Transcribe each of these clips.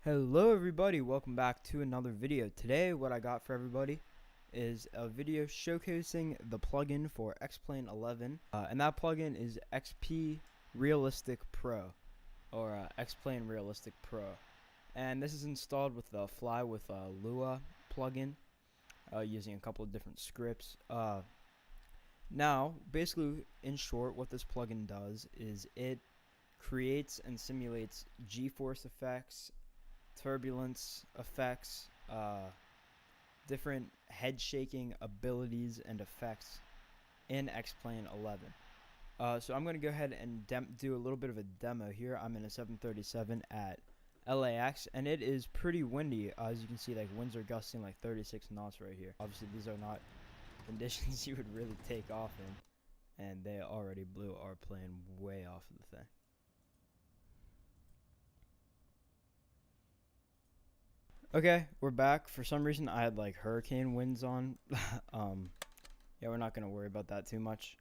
Hello everybody, welcome back to another video. Today what I got for everybody is a video showcasing the plugin for X-Plane 11, and that plugin is XPRealisticPro, or X-Plane Realistic Pro. And this is installed with the Fly with Lua plugin, using a couple of different scripts. Now, basically, in short, what this plugin does is it creates and simulates G-force effects, turbulence effects, different head shaking abilities and effects in X-Plane 11. So I'm going to go ahead and do a little bit of a demo here. I'm in a 737 at LAX, and it is pretty windy. As you can see, like winds are gusting like 36 knots right here. Obviously, these are not conditions you would really take off in, and they already blew our plane way off of the thing. Okay, we're back. For some reason, I had like hurricane winds on. Yeah, we're not going to worry about that too much.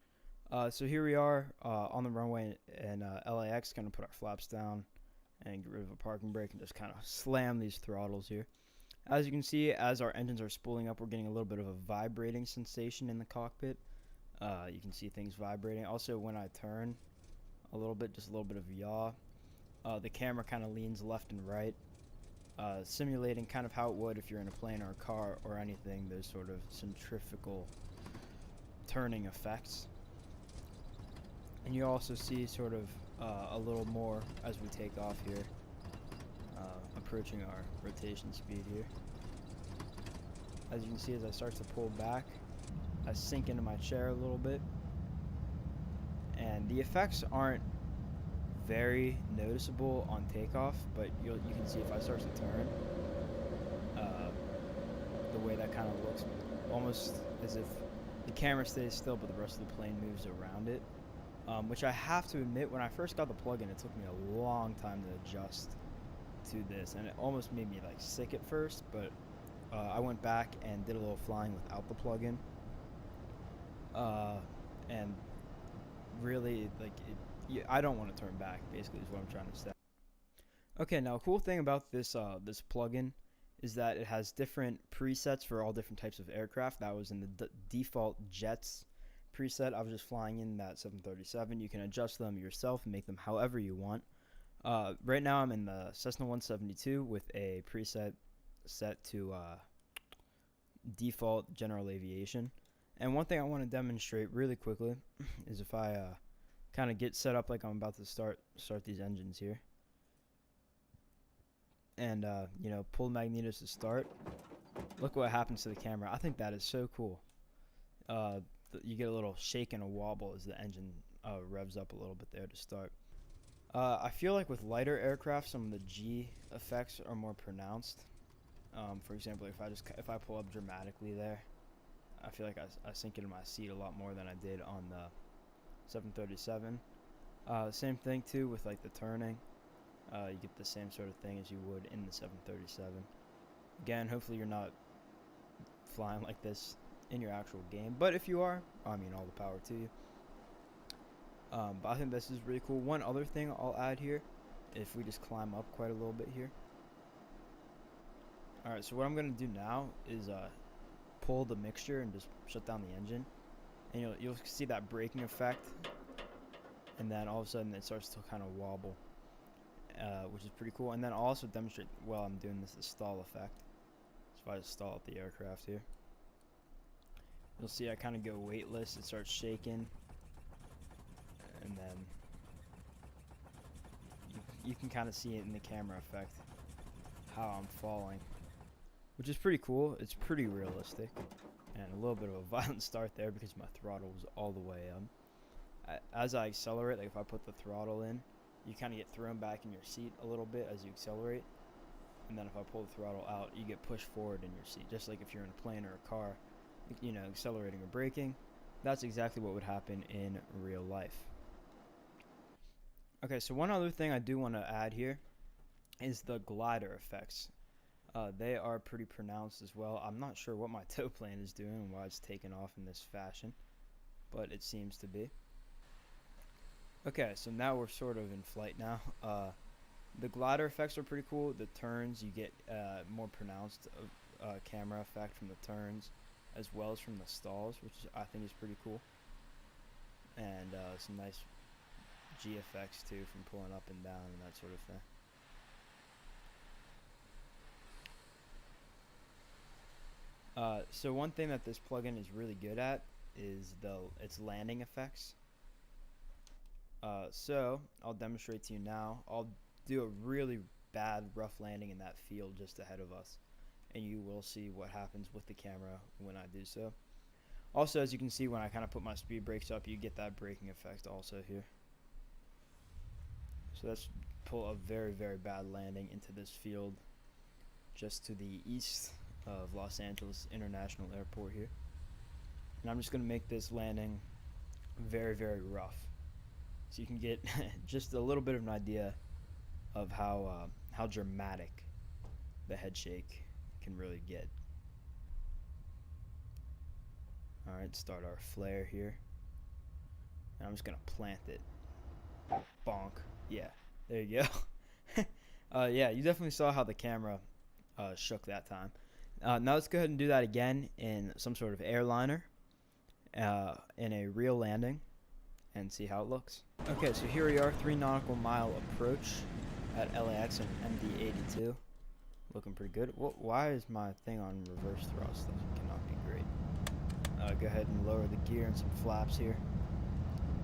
So here we are on the runway in LAX. Going to put our flaps down and get rid of a parking brake and just kind of slam these throttles here. As you can see, as our engines are spooling up, we're getting a little bit of a vibrating sensation in the cockpit. You can see things vibrating. Also, when I turn a little bit, just a little bit of yaw, the camera kind of leans left and right. Simulating kind of how it would if you're in a plane or a car or anything, those sort of centrifugal turning effects. And you also see sort of a little more as we take off here, approaching our rotation speed here. As you can see, as I start to pull back, I sink into my chair a little bit, and the effects aren't very noticeable on takeoff, but you can see if I start to turn, the way that kind of looks, almost as if the camera stays still but the rest of the plane moves around it, which I have to admit, when I first got the plugin, it took me a long time to adjust to this, and it almost made me like sick at first, but I went back and did a little flying without the plugin, and really, like, I don't want to turn back, basically, is what I'm trying to say. Okay, now a cool thing about this this plugin is that it has different presets for all different types of aircraft. That was in the default jets preset. I was just flying in that 737. You can adjust them yourself and make them however you want. Right now I'm in the Cessna 172 with a preset set to default general aviation. And one thing I want to demonstrate really quickly is if I kind of get set up like I'm about to start these engines here, and you know, pull the magnetos to start. Look what happens to the camera. I think that is so cool. You get a little shake and a wobble as the engine revs up a little bit there to start. I feel like with lighter aircraft, some of the G effects are more pronounced. For example, if I pull up dramatically there, I feel like I sink into my seat a lot more than I did on the 737. Same thing too with like the turning. You get the same sort of thing as you would in the 737. Again, hopefully you're not flying like this in your actual game, but if you are, I mean, all the power to you. But I think this is really cool. One other thing I'll add here, if we just climb up quite a little bit here. Alright, so what I'm going to do now is pull the mixture and just shut down the engine, and you'll see that braking effect, and then all of a sudden it starts to kind of wobble, which is pretty cool. And then I'll also demonstrate while I'm doing this the stall effect. So if I just stall at the aircraft here, you'll see I kind of go weightless. It starts shaking, and then you can kind of see it in the camera effect how I'm falling, which is pretty cool. It's pretty realistic, and a little bit of a violent start there because my throttle was all the way up. As I accelerate, like if I put the throttle in, you kind of get thrown back in your seat a little bit as you accelerate, and then if I pull the throttle out, you get pushed forward in your seat, just like if you're in a plane or a car, you know, accelerating or braking. That's exactly what would happen in real life. Okay, so one other thing I do want to add here is the glider effects. They are pretty pronounced as well. I'm not sure what my tow plane is doing and why it's taken off in this fashion, but it seems to be. Okay, so now we're sort of in flight now. The glider effects are pretty cool. The turns, you get more pronounced camera effect from the turns, as well as from the stalls, which I think is pretty cool. And some nice G effects too from pulling up and down and that sort of thing. So one thing that this plugin is really good at is its landing effects. So I'll demonstrate to you now. I'll do a really bad rough landing in that field just ahead of us, and you will see what happens with the camera when I do so. Also, as you can see, when I kind of put my speed brakes up, you get that braking effect also here. So let's pull a very, very bad landing into this field just to the east of Los Angeles International Airport here. And I'm just going to make this landing very, very rough, so you can get just a little bit of an idea of how dramatic the head shake can really get. Alright, start our flare here. And I'm just going to plant it. Bonk. Yeah, there you go. Yeah, you definitely saw how the camera shook that time. Now let's go ahead and do that again in some sort of airliner, in a real landing, and see how it looks. Okay, so here we are, 3 nautical mile approach at LAX and MD-82. Looking pretty good. Why is my thing on reverse thrust? That cannot be great. Go ahead and lower the gear and some flaps here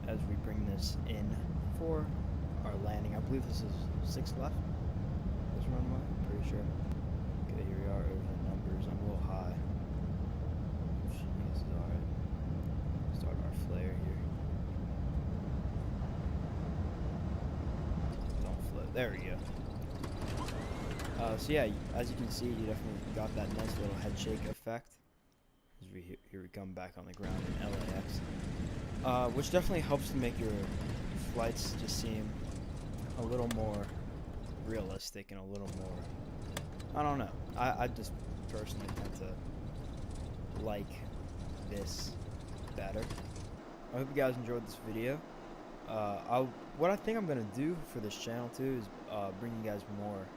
as we bring this in for our landing. I believe this is 6 left, this runway, I'm pretty sure. Okay, here we are over the numbers. I'm a little high. Jeez, alright. Start our flare here. Don't float. There we go. So yeah, as you can see, you definitely got that nice little head shake effect. As here we come back on the ground in LAX, which definitely helps to make your flights just seem a little more realistic and a little more, I don't know. I just personally tend to like this better. I hope you guys enjoyed this video. What I think I'm gonna do for this channel too is bring you guys more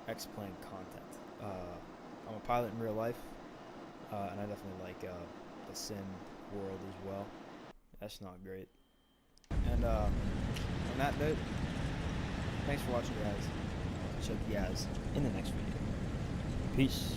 X-Plane content. I'm a pilot in real life, and I definitely like the sim world as well. That's not great. And on that note, thanks for watching, guys. Check you guys in the next video. Peace.